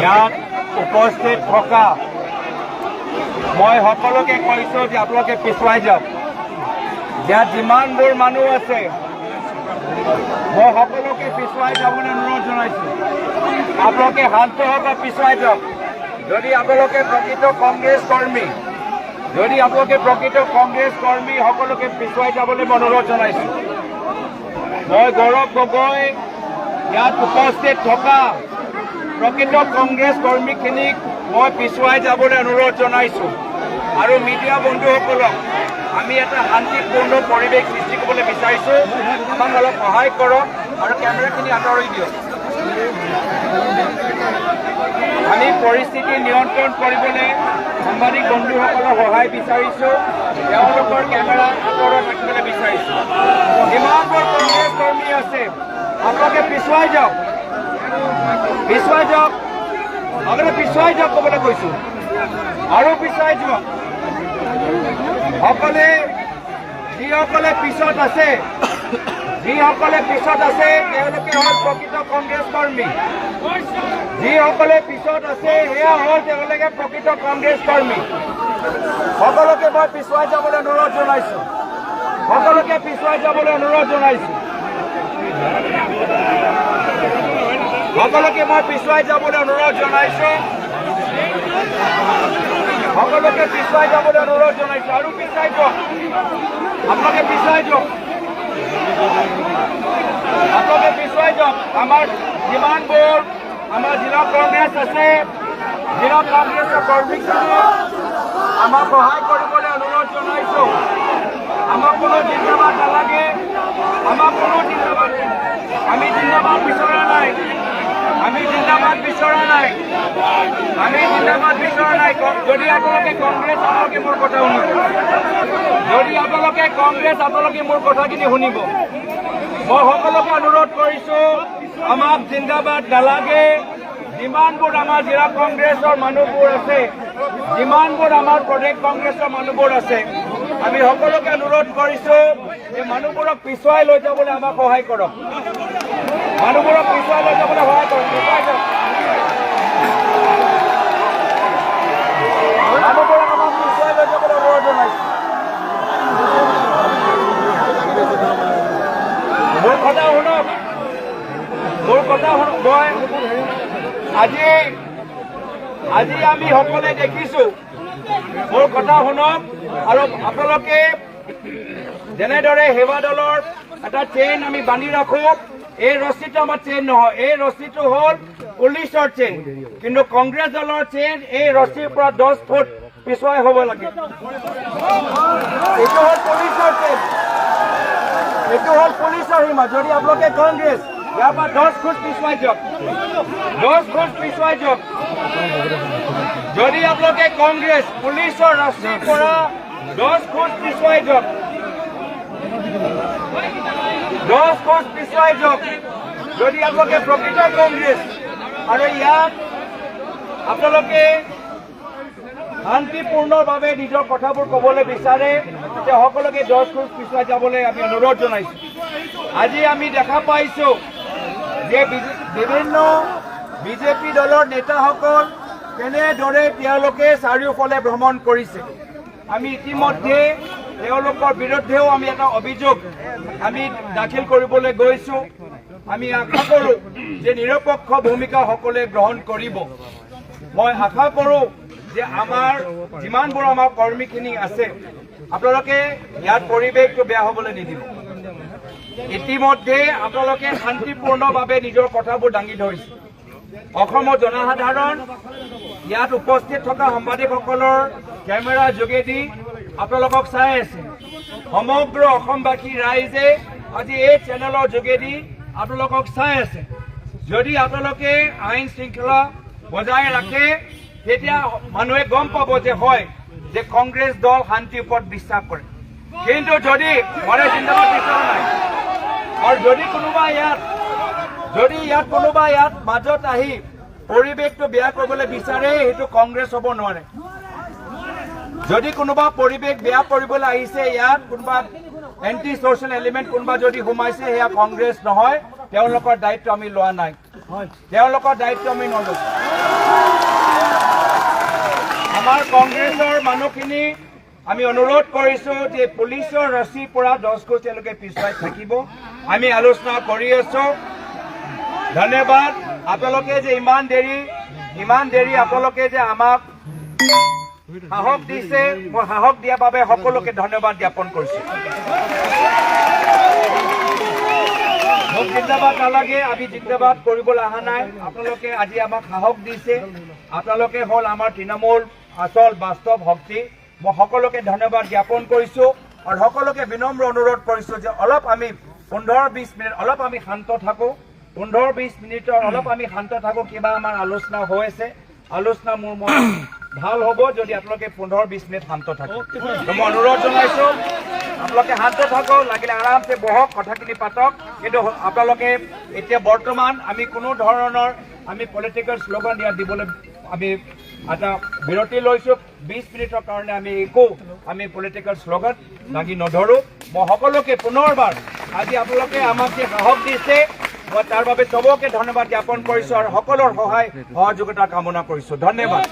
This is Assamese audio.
ইয়াত উপস্থিত থকা মই সকলোকে কৈছোঁ যে আপোনালোকে পিছুৱাই যাওক। ইয়াত যিমানবোৰ মানুহ আছে মই সকলোকে পিছুৱাই যাবলৈ অনুৰোধ জনাইছোঁ। আপোনালোকে শান্তভাৱে পিছুৱাই যাওক। যদি আপোনালোকে প্ৰকৃত কংগ্ৰেছ কৰ্মী সকলোকে পিছুৱাই যাবলৈ মই অনুৰোধ জনাইছোঁ। মই গৌৰৱ গগৈ ইয়াত উপস্থিত থকা প্ৰকৃত কংগ্ৰেছ কৰ্মীখিনিক মই পিছুৱাই যাবলৈ অনুৰোধ জনাইছোঁ। আৰু মিডিয়া বন্ধুসকলক আমি এটা শান্তিপূৰ্ণ পৰিৱেশ সৃষ্টি কৰিবলৈ বিচাৰিছোঁ। আমাক অলপ সহায় কৰক আৰু কেমেৰাখিনি আঁতৰি দিয়ক। আমি পৰিস্থিতি নিয়ন্ত্ৰণ কৰিবলৈ সাংবাদিক বন্ধুসকলৰ সহায় বিচাৰিছোঁ। তেওঁলোকৰ কেমেৰা আঁতৰত ৰাখিবলৈ বিচাৰিছোঁ। যিমানবোৰ কংগ্ৰেছ কৰ্মী আছে আপোনালোকে পিছুৱাই যাওক, আপোনালোকে পিছুৱাই যাওক ক'বলৈ কৈছোঁ। আৰু পিছুৱাই যাওক। যিসকলে পিছত আছে তেওঁলোকে হ'ল প্ৰকৃত কংগ্ৰেছ কৰ্মী। যিসকলে পিছত আছে সেয়া হ'ল তেওঁলোকে প্ৰকৃত কংগ্ৰেছ কৰ্মী। সকলোকে মই পিছুৱাই যাবলৈ অনুৰোধ জনাইছোঁ। সকলোকে পিছুৱাই যাবলৈ অনুৰোধ জনাইছোঁ। সকলোকে মই পিছুৱাই যাবলৈ অনুৰোধ জনাইছোঁ। সকলোকে পিছুৱাই যাবলৈ অনুৰোধ জনাইছোঁ। আৰু পিছুৱাই যাওক। আপোনালোকে পিছুৱাই যাওক। আপোনালোকে পিছুৱাই যাওক। আমাৰ যিমানবোৰ আমাৰ জিলা কংগ্ৰেছ আছে, জিলা কংগ্ৰেছৰ কৰ্মীখিনি আমাক সহায় কৰিবলৈ অনুৰোধ জনাইছোঁ। আমাক কোনো জিন্দাবাদ নালাগে। আমাক কোনো জিন্দাবাদ আমি জিন্দাবাদ বিচৰা নাই। আমি জিন্দাবাদ বিচৰা নাই। যদি আপোনালোকে কংগ্ৰেছ আপোনালোকে মোৰ কথা শুনিব। যদি আপোনালোকে কংগ্ৰেছ আপোনালোকে মোৰ কথাখিনি শুনিব। মই সকলোকে অনুৰোধ কৰিছোঁ আমাক জিন্দাবাদ নালাগে। যিমানবোৰ আমাৰ জিলা কংগ্ৰেছৰ মানুহবোৰ আছে, যিমানবোৰ আমাৰ প্ৰদেশ কংগ্ৰেছৰ মানুহবোৰ আছে, আমি সকলোকে অনুৰোধ কৰিছোঁ যে মানুহবোৰক পিছুৱাই লৈ যাবলৈ আমাক সহায় কৰক। মানুহবোৰক পিছুৱাই লৈ যাবলৈ সহায় কৰক। পিছুৱাই যাওক। মানুহবোৰক আমাক পিছুৱাই লৈ যাবলৈ অনুৰোধ জনাইছোঁ। মোৰ কথা শুনক। মই আজি আমি সকলোৱে দেখিছোঁ। মোৰ কথা শুনক। আৰু আপোনালোকে যেনেদৰে সেৱা দলৰ এটা চেইন আমি বান্ধি ৰাখোঁ, এই ৰছীটো আমাৰ চেইন নহয়। এই ৰছীটো হ'ল পুলিচৰ চেইন। কিন্তু কংগ্ৰেছ দলৰ চেইন এই ৰছীৰ পৰা 10 ফুট পিছুৱাই হ'ব লাগে। এইটো হ'ল পুলিচৰ চেইন। এইটো হ'ল পুলিচৰ সীমা। যদি আপোনালোকে কংগ্ৰেছ ইয়াৰ পৰা 10 ফুট পিছুৱাই যাওক। 10 ফুট পিছুৱাই যাওক। যদি আপোনালোকে কংগ্ৰেছ পুলিচৰ ৰছীৰ পৰা 10 ফুট পিছুৱাই যাওক। 10 ফুট পিছুৱাই যাওক। যদি আপোনালোকে প্ৰকৃত কংগ্ৰেছ আৰু ইয়াত আপোনালোকে শান্তিপূৰ্ণভাৱে নিজৰ কথাবোৰ ক'বলৈ বিচাৰে, তেতিয়া সকলোকে 10 ফুট পিছুৱাই যাবলৈ আমি অনুৰোধ জনাইছোঁ। আজি আমি দেখা পাইছোঁ যে বিভিন্ন বিজেপি দলৰ নেতাসকল কেনেদৰে তেওঁলোকে চাৰিওফালে ভ্ৰমণ কৰিছে। আমি ইতিমধ্যে তেওঁলোকৰ বিৰুদ্ধেও আমি এটা অভিযোগ আমি দাখিল কৰিবলৈ গৈছোঁ। আমি আশা কৰোঁ যে নিৰপেক্ষ ভূমিকা সকলোৱে গ্ৰহণ কৰিব। মই আশা কৰোঁ যে আমাৰ যিমানবোৰ আমাৰ কৰ্মীখিনি আছে আপোনালোকে ইয়াত পৰিৱেশটো বেয়া হ'বলৈ নিদিব। ইতিমধ্যে আপোনালোকে শান্তিপূৰ্ণভাৱে নিজৰ কথাবোৰ দাঙি ধৰিছে। অসমৰ জনসাধাৰণ ইয়াত উপস্থিত থকা সাংবাদিকসকলৰ কেমেৰাৰ যোগেদি আপোনালোকক চাই আছে। সমগ্ৰ অসমবাসী ৰাইজে আজি এই চেনেলৰ যোগেদি আপোনালোকক চাই আছে। যদি আপোনালোকে আইন শৃংখলা বজাই ৰাখে তেতিয়া মানুহে গম পাব যে হয় যে কংগ্ৰেছ দল শান্তিৰ ওপৰত বিশ্বাস কৰে। কিন্তু যদি মই জিন্দাবাদ বিচৰা নাই আৰু যদি কোনোবা ইয়াত মাজত আহি পৰিৱেশটো বেয়া কৰিবলৈ বিচাৰে, সেইটো কংগ্ৰেছ হ'ব নোৱাৰে। যদি কোনোবা পৰিৱেশ বেয়া কৰিবলৈ আহিছে, ইয়াত কোনোবা এণ্টি ছ'চিয়েল এলিমেণ্ট কোনোবা যদি সোমাইছে সেয়া কংগ্ৰেছ নহয়, তেওঁলোকৰ দায়িত্ব আমি লোৱা নাই, তেওঁলোকৰ দায়িত্ব আমি নলওঁ। আমাৰ কংগ্ৰেছৰ মানুহখিনি আমি অনুৰোধ কৰিছোঁ যে পুলিচৰ ৰছীৰ পৰা 10 খোজ তেওঁলোকে পিছুৱাই থাকিব। আমি আলোচনা কৰি আছোঁ। ধন্যবাদ। আপোনালোকে যে ইমান দেৰি আপোনালোকে যে আমাক সাহস দিছে, মই সাহস দিয়াৰ বাবে সকলোকে ধন্যবাদ জ্ঞাপন কৰিছোঁ। মোক জিন্দাবাদ নালাগে, আমি জিন্দাবাদ কৰিবলৈ অহা নাই। আপোনালোকে আজি আমাক সাহস দিছে, আপোনালোকে হ'ল আমাৰ তৃণমূল আচল বাস্তৱ শক্তি। মই সকলোকে ধন্যবাদ জ্ঞাপন কৰিছোঁ আৰু সকলোকে বিনম্ৰ অনুৰোধ কৰিছোঁ যে অলপ আমি 15-20 মিনিট অলপ আমি শান্ত থাকোঁ। 15-20 মিনিটৰ অলপ আমি শান্ত থাকোঁ। কিবা আমাৰ আলোচনা হৈ আছে, আলোচনা মোৰ মন ভাল হ'ব যদি আপোনালোকে 15-20 মিনিট শান্ত থাকে। মই অনুৰোধ জনাইছোঁ আপোনালোকে শান্ত থাকক, লাগিলে আৰামছে বহক, কথাখিনি পাতক, কিন্তু আপোনালোকে এতিয়া বৰ্তমান আমি কোনো ধৰণৰ আমি পলিটিকেল শ্লোগান দিবলৈ আমি এটা বিৰতি লৈছোঁ। 20 মিনিটৰ কাৰণে আমি পলিটিকেল শ্লোগান দাঙি নধৰোঁ। মই সকলোকে পুনৰবাৰ আজি আপোনালোকে আমাক যে সাহস দিছে, মই তাৰ বাবে চবকে ধন্যবাদ জ্ঞাপন কৰিছোঁ আৰু সকলোৰ সহায় সহযোগিতা কামনা কৰিছোঁ। ধন্যবাদ।